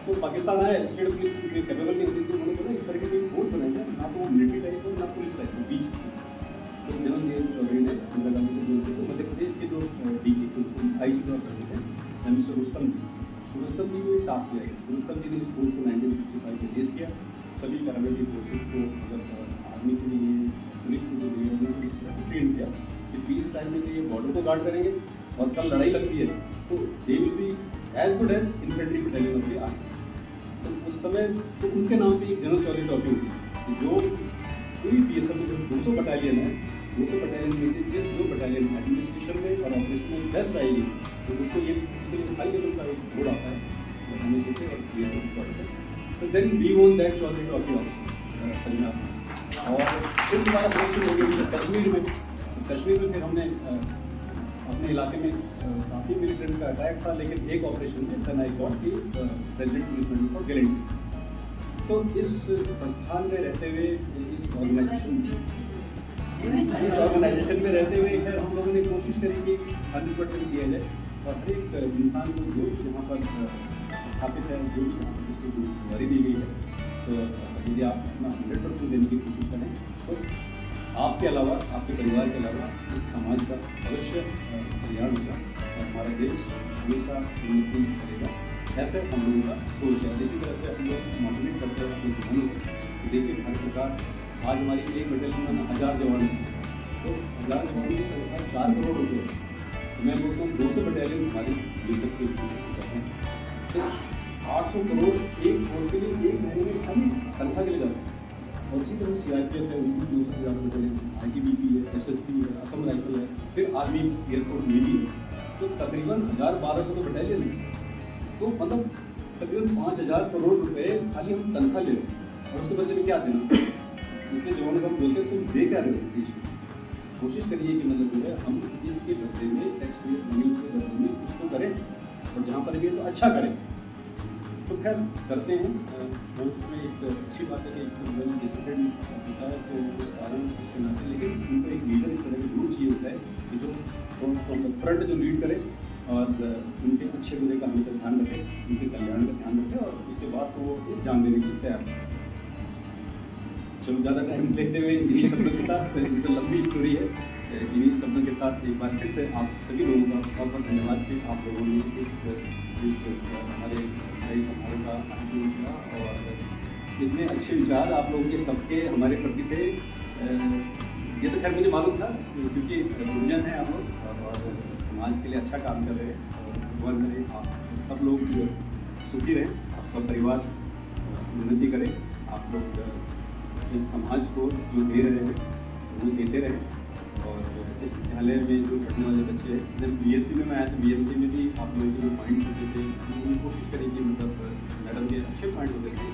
तो पाकिस्तान आया, स्टेट पुलिस कैपेबल नहीं होती थी, उन्होंने बोला इस तरह की कोई फोर्स बनाएंगे, ना तो वो मिलिट्री टाइप हो ना पुलिस टाइप हो, बीच। तो जनरल GN चौधरी ने इंदिरा गांधी को बोलते थे, मध्य प्रदेश के जो DG IG हुआ करते थे मिस्टर रुस्तम जी को एक टास्क दिया गया। रुस्तम जी ने इस फोर्स को 1965 में पेश किया, सभी पैरामिलिट्री फोर्सेज को मतलब आर्मी से भी पुलिस से भी उन्होंने ट्रेन किया कि पीस टाइम में ये बॉर्डर को गार्ड करेंगे, और कल लड़ाई लगती है तो they will be as good as infantry battalion of the army. तो उस समय तो उनके नाम पे एक जनरल चौधरी ट्रॉफी होती, जो पूरी BSF में जो 200 बटालियन है, 200 बटालियन में से जिस जो बटालियन एडमिनिस्ट्रेशन में और ऑपरेशन में बेस्ट आएगी, तो उसको ये हाई लेवल का एक बोर्ड आता है हमेशा से, और BSF ट्रॉफी। तो then we won that Chaudhary trophy of Punjab. और फिर हमारा पोस्टिंग हो गई कश्मीर में। कश्मीर में फिर हमने अपने इलाके में काफ़ी मिलिटेंट का अटैक था, लेकिन एक ऑपरेशन में देन आई गॉट की president police medal for gallantry. तो इस संस्थान में रहते हुए, इस ऑर्गेनाइजेशन में रहते हुए खैर हम लोगों ने कोशिश करी कि 100% दिया जाए, और हर एक इंसान को जो यहाँ पर स्थापित है, जो भी यहाँ पर उसको जिम्मेदारी दी गई है, तो यदि आप अपना 100% देने की कोशिश करें तो आपके अलावा, आपके परिवार के अलावा इस समाज का अवश्य कल्याण होगा और हमारा देश हमेशा उन्नति करेगा। ऐसे हम लोगों का सोच है। इसी तरह से हम लोग मोटिवेट करते हैं अपने जवानों को कि देखिए हर प्रकार आज हमारी एक बटालियन में 1000 जवान हैं, तो 1000 जवानों की संख्या 4 करोड़ रुपये। तो मैं बोलता हूँ 200 बटालियन हमारी मिल सकती है, तो 800 करोड़ एक फोर्स के लिए एक महीने में खाली तनख्वाह के लिए जाता है। और इसी तरह CRPF है, उनकी 200 से ज़्यादा बटालियन, ITBP है, SSB है, असम राइफल है, फिर आर्मी, एयरफोर्स, नेवी है, तो तकरीबन 1000-1200 तो बटालियन है। तो मतलब तकरीबन 5000 करोड़ रुपए खाली हम तनख्वाह ले रहे हैं, और उसके बदले में क्या देना। इसलिए जवानों को हम बोलते हैं तुम दे क्या रहे हो देश को, कोशिश करिए कि मतलब जो है हम इसके बदले में टैक्स पेयर मनी के बदले में कुछ तो करें, और जहाँ पर भी तो अच्छा करें। तो खैर करते हैं। उसमें एक अच्छी बात है कि वेल डिसिप्लिन होता है, तो उस कारण मतलब फ्रंट जो लीड करे और उनके अच्छे बुरे का हमेशा ध्यान रखें, उनके कल्याण का ध्यान रखें और उसके बाद तो वो जान देने के लिए तैयार हैं। चलो ज़्यादा टाइम लेते हुए इन्हीं शब्दों के साथ, तो लंबी स्टोरी है, इन्हीं शब्दों के साथ एक बार फिर से आप सभी लोगों का बहुत बहुत धन्यवाद कि आप लोगों ने इस हमारे नए समारोह का आयोजन किया और इतने अच्छे विचार आप लोगों के सबके हमारे प्रति थे। ये तो खैर मुझे मालूम था क्योंकि गुरुजन हैं आप लोग और समाज के लिए अच्छा काम कर रहे हैं और भगवान करे आप सब लोग सुखी रहें, आपका परिवार उन्नति करे, आप लोग इस समाज को जो दे रहे हैं वो देते रहें। और इस विद्यालय में जो पढ़ने वाले बच्चे हैं, जब BSc में मैं आया था, BSc में भी आप लोगों के जो पॉइंट्स होते थे उन्होंने कोशिश करी कि मतलब मैडम के अच्छे पॉइंट होते थे,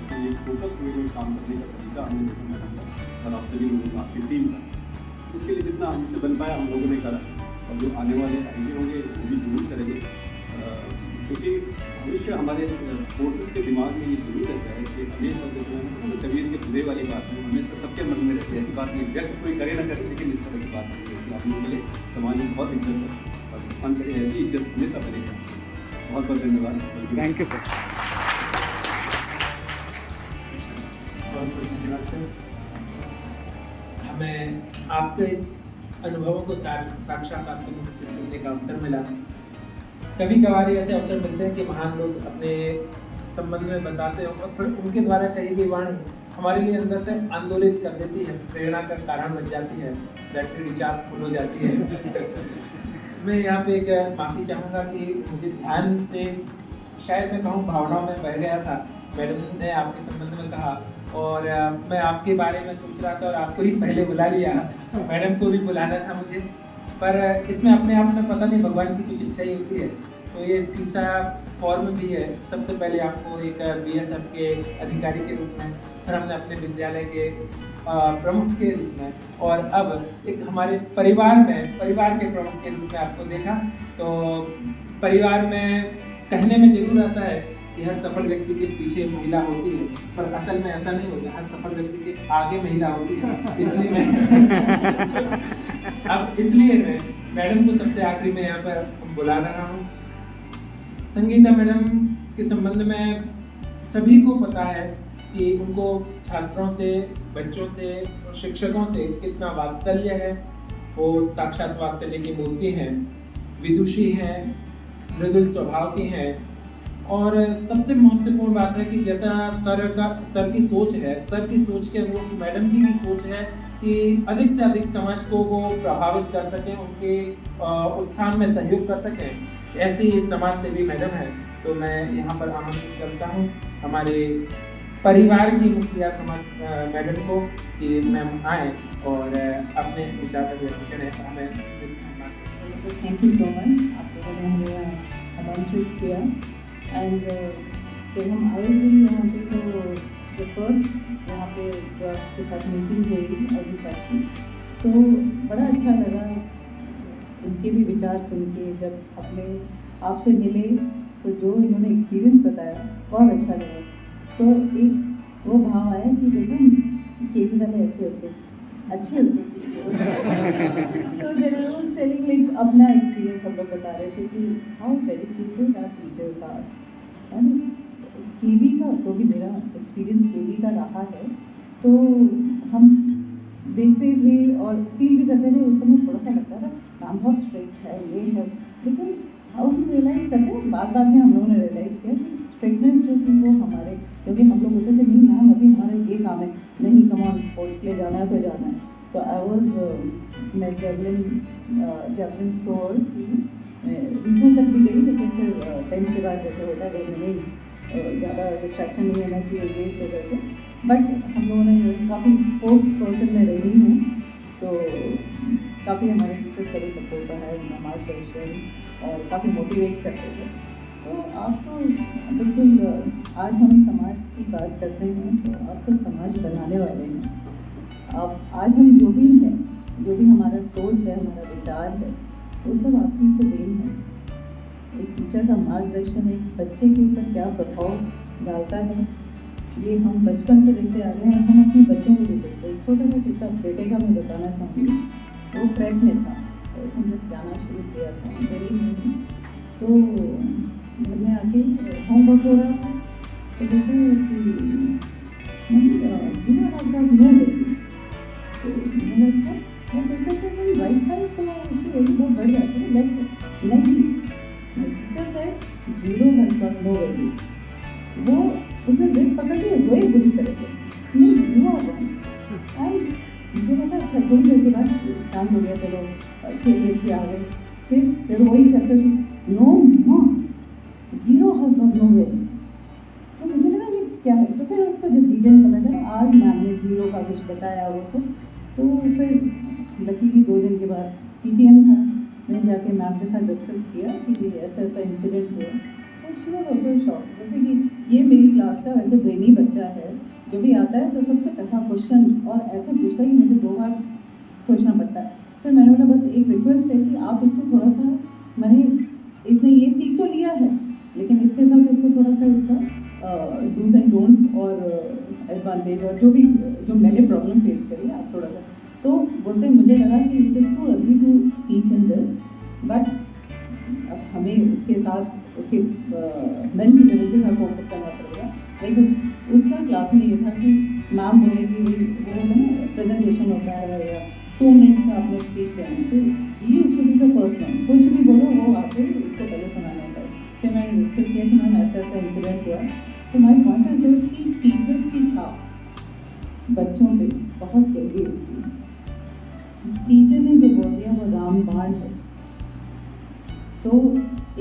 तो ये फोकस वे काम करने का तरीका हमने देखा मैडम का और आप सभी लोगों का, आपकी टीम का, उसके लिए जितना हमसे बन पाया हम लोगों ने करा और जो आने वाले आगे होंगे वो भी जरूर करेंगे, क्योंकि भविष्य हमारे फोर्सेस के दिमाग में ये जरूर रहता है कि हमेशा जो कबीर के बुरे वाली बात है हमेशा सबके मन में रहती है, ऐसी बात नहीं, व्यक्त कोई करे ना करे लेकिन इस तरह की बात नहीं होती। आप लोगों के लिए समाज में बहुत इज्जत है और भगवान करे ऐसी इज्जत हमेशा बनेगा। बहुत बहुत धन्यवाद। Thank you sir. बहुत बहुत धन्यवाद सर। हमें आपके इस अनुभवों को साक्षात आपके मुख से सुनने का अवसर मिला। कभी कभार ऐसे अवसर मिलते हैं कि महान लोग अपने संबंध में बताते हैं और फिर उनके द्वारा कही गई वाणी हमारे लिए अंदर से आंदोलित कर देती है, प्रेरणा का कारण बन जाती है, बैटरी रिचार्ज फुल हो जाती है। मैं यहाँ पे एक माफ़ी चाहूँगा कि मुझे ध्यान से शायद मैं कहूँ भावनाओं में बह गया था। मैडम ने आपके संबंध में कहा और मैं आपके बारे में सोच रहा था और आपको ही पहले बुला लिया, मैडम को भी बुलाना था मुझे, पर इसमें अपने आप में पता नहीं भगवान की कुछ इच्छा ही होती है। तो ये तीसरा फॉर्म भी है, सबसे पहले आपको एक BSF के अधिकारी के रूप में, फिर हमने अपने विद्यालय के प्रमुख के रूप में और अब एक हमारे परिवार के प्रमुख के रूप में आपको देखा। तो परिवार में कहने में जरूर आता है कि हर सफल व्यक्ति के पीछे महिला होती है, पर असल में ऐसा नहीं होता, हर सफल व्यक्ति के आगे महिला होती है। इसलिए मैं मैडम को सबसे आखिरी में यहाँ पर बुला रहा हूँ। संगीता मैडम के संबंध में सभी को पता है कि उनको छात्रों से, बच्चों से और शिक्षकों से कितना वात्सल्य है। वो साक्षात वात्सल्य की मूर्ति हैं, विदुषी हैं, मृदुल स्वभाव की हैं और सबसे महत्वपूर्ण बात है कि जैसा सर की सोच है, सर की सोच के वो मैडम की भी सोच है कि अधिक से अधिक समाज को वो प्रभावित कर सकें, उनके उत्थान में सहयोग कर सकें। ऐसे ही समाज सेवी मैडम है। तो मैं यहाँ पर आमंत्रित करता हूँ हमारे परिवार की मुखिया समाज मैडम को कि मैम आए और अपने विचार व्यक्त करें। हमें थैंक यू सो मच, आप लोगों ने हमें आमंत्रित किया एंड जब हम आए थे यहाँ पे तो जो फर्स्ट यहाँ पे जो आपके साथ मीटिंग हुई अभी साथ की, तो बड़ा अच्छा लगा इनके भी विचार सुन के। जब अपने आपसे मिले तो जो इन्होंने एक्सपीरियंस बताया बहुत अच्छा लगा। तो एक वो भाव आया कि देखो केवी वाले ऐसे होते अच्छे होते तो टेलिंग लाइक अपना एक्सपीरियंस हम लोग बता रहे थे कि how dedicated our teachers are. KV का तो भी मेरा एक्सपीरियंस केवी का रहा है, तो हम देखते थे और फील भी करते थे। उस समय थोड़ा सा लगता था काम बहुत स्ट्रिक्ट है, ये है, लेकिन अब हम रियलाइज़ करते हैं, बाद में हम लोगों ने रियलाइज़ किया कि स्ट्रिक्टनेस जो थी वो हमारे, क्योंकि हम लोग होते थे नहीं मैम अभी हमारा ये काम है, नहीं कम ऑन स्पोर्ट्स के लिए जाना है तो जाना है। तो आई वॉज मैं जेवलिन थ्रोअर रीजनल तक भी गई, लेकिन फिर 10th के बाद जैसे होता है घर में नहीं ज़्यादा डिस्ट्रैक्शन नहीं होना चाहिए, वेस्ट हो गए थे। बट हम लोगों ने काफ़ी स्पोर्ट्स पर्सन में रही हूँ, तो काफ़ी हमारे टीचर्स का भी सपोर्ट रहा है, मार्गदर्शन और काफ़ी मोटिवेट करते थे। तो आप तो बिल्कुल आज हम समाज की बात करते हैं तो आप तो समाज बनाने वाले हैं। आप आज हम जो भी हैं, जो भी हमारा सोच है, हमारा विचार है, वो सब आपकी तो देन है। एक टीचर का मार्गदर्शन एक बच्चे के ऊपर क्या प्रभाव डालता है, ये हम बचपन से देखते आ रहे हैं। हम अपने बच्चों को भी देखते हैं। छोटे से किस्सा बेटे का मैं बताना चाहूँगी। वो फ्रेंड में था हमने जाना शुरू किया था दिल्ली में। तो घर में आके होमवर्क हो रहा था तो कहते हैं कि zero has got no value. तो मैंने अच्छा मैं कहता कि मेरी राइट साइड तो उसकी वैल्यू बहुत बढ़ जाती है, लेफ्ट नहीं। टीचर से zero has got no value, वो उसने जिद पकड़ ली, रोई बुरी तरह से, नहीं यू आर रॉन्ग। एंड मुझे लगा अच्छा थोड़ी देर के बाद शांत हो गया, चलो खेल के आ गए। फिर वही chapter no no zero has got no value. तो मुझे लगा ये क्या है, तो फिर उसको जब डिटेल पता चला, आज मैम ने जीरो का कुछ बताया वो सब। तो फिर लकीली 2 दिन के बाद PTM था, मैंने जाके मैम के साथ डिस्कस किया कि ऐसा ऐसा इंसिडेंट हुआ। और शी वाज ऑल्सो शॉक, जैसे कि ये मेरी क्लास का वैसे ब्रेनी बच्चा है, जो भी आता है तो सबसे पहला क्वेश्चन और ऐसे पूछता है कि मुझे 2 बार सोचना पड़ता है। फिर मैंने बोला बस एक रिक्वेस्ट है कि आप इसको थोड़ा सा, मैंने इसने ये सीख तो लिया है लेकिन इसके साथ उसको थोड़ा सा इसका डूज एंड डोंट्स और एडवांटेज और जो मैंने प्रॉब्लम फेस करी आप थोड़ा सा। तो बोलते मुझे लगा कि it is too early to teach in this, but अब हमें उसके साथ उसके मेंटल लेवल के साथ फोकस करना पड़ेगा। लेकिन उसका क्लास में ये था कि मैम बोले कि वो ना प्रेजेंटेशन होता है या 2 मिनट्स का आपने स्पीच देना है, तो ये उसको भी फर्स्ट वन कुछ भी बोलो वो आपको उसको पहले सुनाना होता है। फिर मैंने डिस्कस किया कि मैम ऐसा ऐसा इंसिडेंट हुआ। तो माई पॉइंट इज दिस कि टीचर्स की छाप बच्चों पे बहुत गहरी होती है। टीचर ने जो बोल दिया वो रामबाण है। तो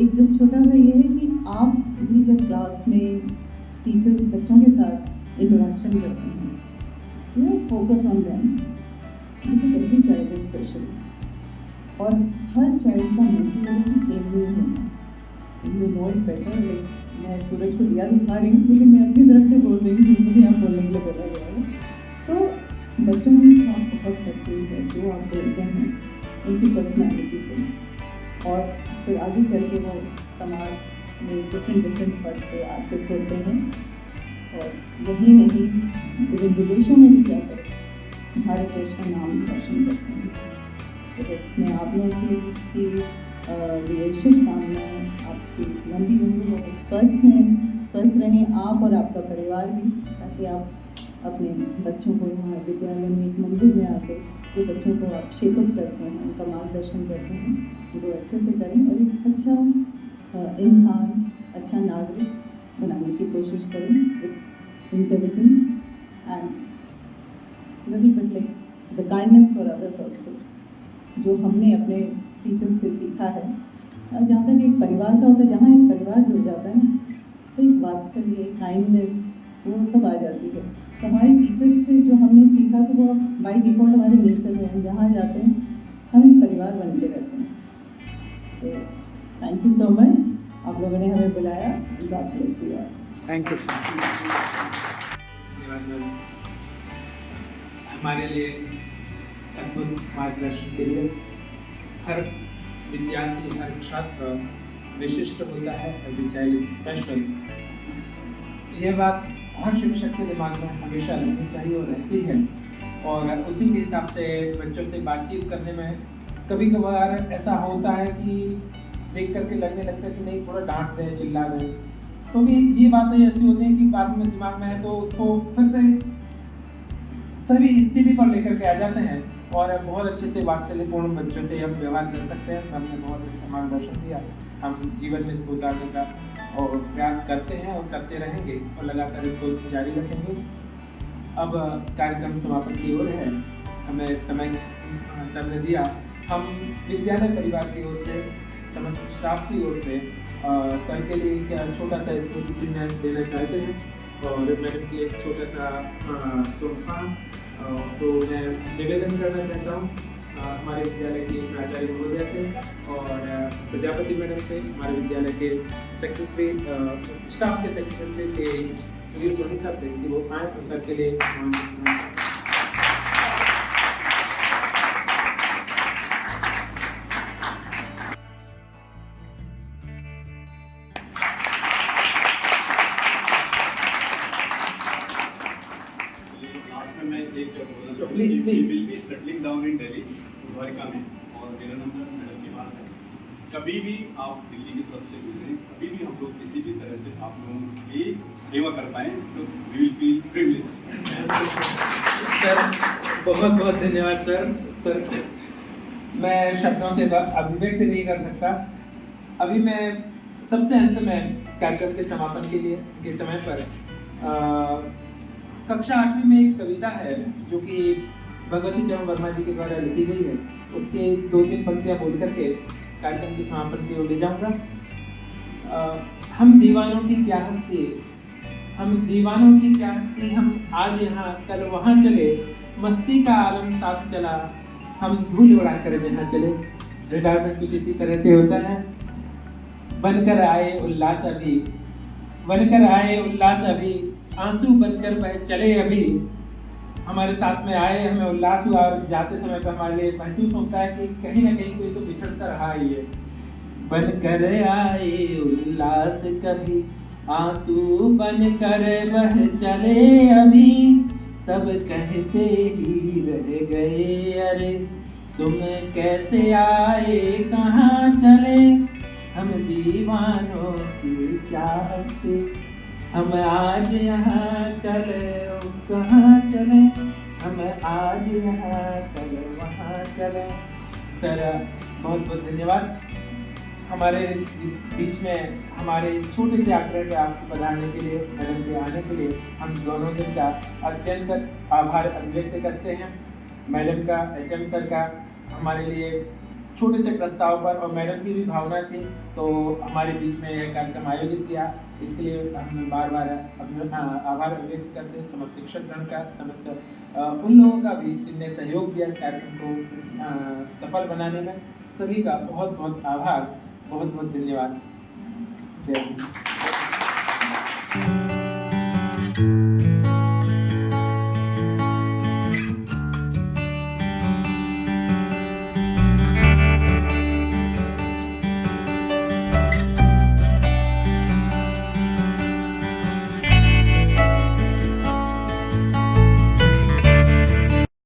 एक जस्ट छोटा सा ये है कि आप भी जब क्लास में टीचर्स बच्चों के साथ इंटरेक्शन करते हैं, you focus on them because every child is special और हर चाइल्ड का मेंटल सेम नहीं है। You know it better. मैं सूरज को दिया दिखा रही हूँ लेकिन मैं अपनी तरफ से बोल रही हूँ, मुझे यहाँ बोलने के लिए बोला गया है। तो बच्चों में छाप बहुत करती है जो आप बोलते हैं उनकी पर्सनैलिटी पे, और फिर आगे चल के वो समाज में डिफरेंट पद पे आसित होते हैं। और यही नहीं विभिन्न विदेशों में भी जाकर भारत देश का नाम रोशन करते हैं। तो इसमें आप लोगों की शुभकामनाएँ, आपकी लंबी उम्र हो, स्वस्थ रहें आप और आपका परिवार भी, ताकि आप अपने बच्चों को यहाँ विद्यालय में एक मंदिर में आकर जो बच्चों को आप शेपअप करते हैं, उनका मार्गदर्शन करते हैं, वो अच्छे से करें और एक अच्छा इंसान, अच्छा नागरिक बनाने की कोशिश करें with intelligence and little bit like the kindness for others also, जो हमने अपने टीचर्स से सीखा है। और जहाँ तक एक परिवार का होता है, जहाँ एक परिवार जुड़ जाता है ना, तो एक वात्सल्य, काइंडनेस वो सब आ जाती है। तो हमारे टीचर्स से जो हमने सीखा तो वो बाई डिफ़ॉल्ट हमारे नेचर में, हम जहाँ जाते हैं हम एक परिवार बन के रहते हैं। तो थैंक यू सो मच, आप लोगों ने हमें बुलाया। God bless you all. Thank you. हमारे लिए अद्भुत मार्गदर्शन के लिए हर विद्यार्थी, हर छात्र विशिष्ट होता है, एवरी चाइल्ड इज स्पेशल। यह बात हर शिक्षक के दिमाग में हमेशा रहनी चाहिए और रहती है, और उसी के हिसाब से बच्चों से बातचीत करने में कभी कभार ऐसा होता है कि देख करके लगने लगता है कि नहीं थोड़ा डांट दें, चिल्ला दें, तो भी ये बातें ऐसी होती हैं कि बाद में दिमाग में है तो उसको फिर से सभी स्थिति पर लेकर के आ जाते हैं और बहुत अच्छे से वात्सल्यपूर्ण बच्चों से हम व्यवहार कर सकते हैं। हमने बहुत अच्छा मार्गदर्शन दिया, हम जीवन में इसको उतारने का और प्रयास करते हैं और करते रहेंगे और लगातार इसको जारी रखेंगे। अब कार्यक्रम समापन की ओर है, हमें समय दिया। हम विद्यालय परिवार की ओर से, समस्त स्टाफ की ओर से सर के लिए एक छोटा सा स्मृति चिन्ह देना चाहते हैं और मैडम की एक छोटा सा तोहफा तो मैं निवेदन करना चाहता हूँ हमारे विद्यालय के प्राचार्य महोदय से और प्रजापति मैडम से, हमारे विद्यालय के सेक्रेटरी, स्टाफ के सेक्रेटरी से सुधीर सोनी साहब से कि वो आए तो सर के लिए लास्ट में मैं एक So, please. Will be settling down in Delhi, Dwarka में, और मेरा नंबर मैडम के पास है। कभी भी आप दिल्ली की तरफ से गुजरें, कभी भी हम लोग किसी भी तरह से आप लोगों की सेवा कर पाएँ तो we will feel privilege. Sir बहुत बहुत धन्यवाद सर मैं शब्दों से अभिव्यक्त नहीं कर सकता। अभी मैं सबसे अंत में इस कार्यक्रम के समापन के समय पर कक्षा 8वीं में एक कविता है जो कि भगवती चरण वर्मा जी के द्वारा लिखी गई है, उसके 2-3 पंक्तियाँ बोल करके कार्यक्रम के समापन की ओर ले जाऊँगा। हम दीवानों की क्या हस्ती, हम दीवानों की क्या हस्ती, हम आज यहाँ कल वहाँ चले, मस्ती का आलम साथ चला, हम धूल उड़ा कर जहाँ चले। रिटायरमेंट कुछ इसी तरह से होता है। बनकर आए उल्लास अभी, बनकर आए उल्लास अभी, आंसू बनकर बह चले अभी। हमारे साथ में आए, हमें उल्लास हुआ और जाते समय पर हमारे लिए महसूस होता है कि कहीं ना कहीं कोई तो बिछड़ता रहा ही है। बनकर आए उल्लास कभी, आंसू बनकर बह चले अभी, सब कहते ही रह गए अरे तुम कैसे आए कहाँ चले। हम दीवानों की क्या हस्ती, हम आज यहाँ कल कहाँ चले, हम आज यहाँ कल वहाँ चले। सर बहुत बहुत धन्यवाद हमारे बीच में हमारे छोटे से आग्रह पे आपको पधारने के लिए, मैडम के आने के लिए हम दोनों दिन का अत्यंत आभार अभिव्यक्त करते हैं। मैडम का, HM सर का हमारे लिए छोटे से प्रस्ताव पर और मैडम की भी भावना थी तो हमारे बीच में यह कार्यक्रम आयोजित किया, इसलिए हम बार बार अपना आभार व्यक्त करते हैं। समस्त शिक्षकगण का, समस्त उन लोगों का भी जिनने सहयोग दिया इस कार्यक्रम को सफल बनाने में, सभी का बहुत बहुत आभार, बहुत बहुत धन्यवाद। जय हिंद।